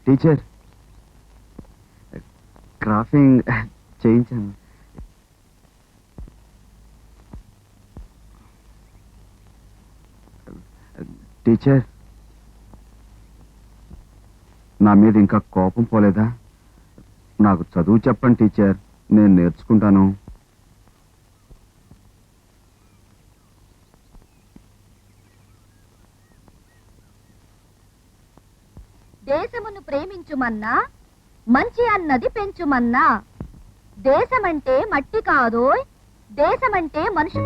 Teacher క్రాఫింగ్ చేయించాను. Teacher నా మీద ఇంకా కోపం పోలేదా? నాకు చదువు చెప్పండి టీచర్, నేను నేర్చుకుంటాను. దేశమును ప్రేమించుమన్నా మంచి అన్నది పెంచుమన్నా. దేశమంటే మట్టి కాదోయ్, దేశమంటే మనుషు.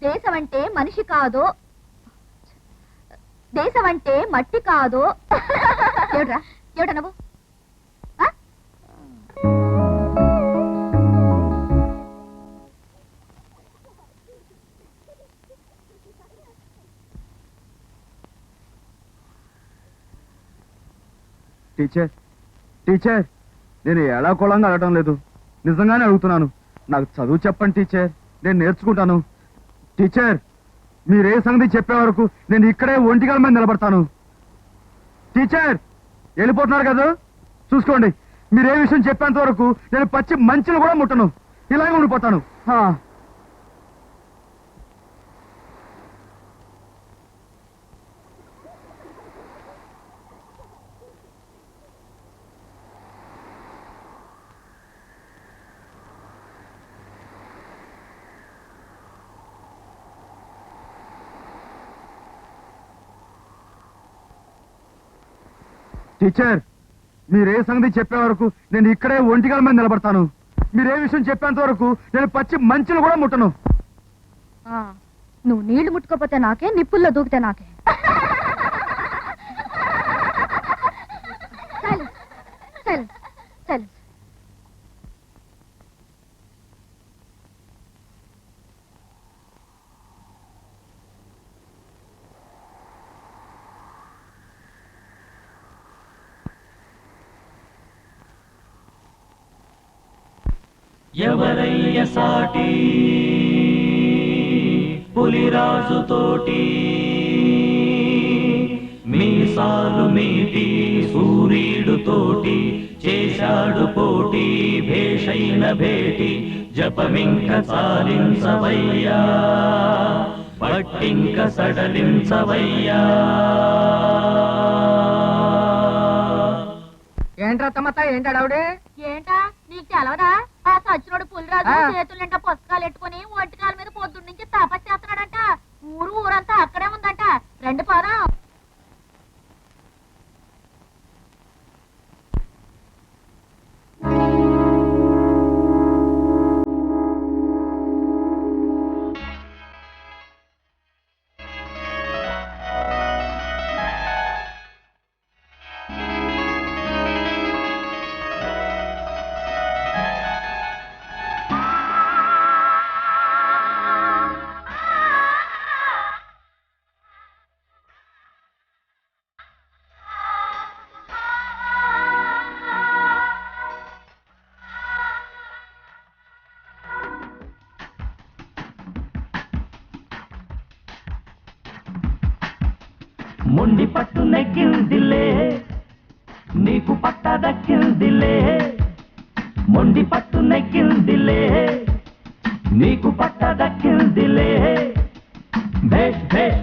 దేశమంటే మనిషి కాదో, దేశమంటే మట్టి కాదో. ఏమిట్రా ఏమిటా నువ్వు? టీచర్ టీచర్ నేను ఎలా కులంగా అడగటం లేదు, నిజంగానే అడుగుతున్నాను. నాకు చదువు చెప్పండి టీచర్, నేను నేర్చుకుంటాను. టీచర్ మీరే సంగతి చెప్పే వరకు నేను ఇక్కడే ఒంటికాల మీద నిలబడతాను. టీచర్ వెళ్ళిపోతున్నారు కదా, చూసుకోండి. మీరే విషయం చెప్పేంత వరకు నేను పచ్చి మంచులు కూడా ముట్టను, ఇలాగే ఉండిపోతాను. టీచర్ మీరే సంగతి చెప్పే వరకు నేను ఇక్కడే ఒంటికాల మీద నిలబడతాను. మీరే విషయం చెప్పేంత వరకు నేను పచ్చి మంచులు కూడా ముట్టను. నువ్వు నీళ్లు ముట్టుకోపోతే నాకే, నిప్పుల్లో దూకితే నాకే. ఎవరయ్య సాటి పులిరాజుతోటి, మీసాలు మీటి సూర్యుడుతోటి చేశాడు పోటీ, భేషైన భేటి జపమింక చాలించవయ్యా, పట్టింక సడలించవయ్యా. ఏంట్రా తమ్మత్త, ఏంటాడావిడే? ఏంటా నీకు తెలవదా? ఆ సచ్చినోడు పులిరాజు చేతులు నిండా పుస్తకాలు ఎట్టుకుని ఒంటికాల మీద పొద్దున్న నుంచి తపస్సు చేస్తున్నాడంట. ఊరంతా అక్కడే ఉందంట. రెండు పోదాం. మొండి పట్టు నెగ్గిందిలే, నీకు పట్ట దక్కిందిలే. మొండి పట్టు నెగ్గిందిలే, నీకు పట్ట దక్కిందిలే. భేష్ భేష్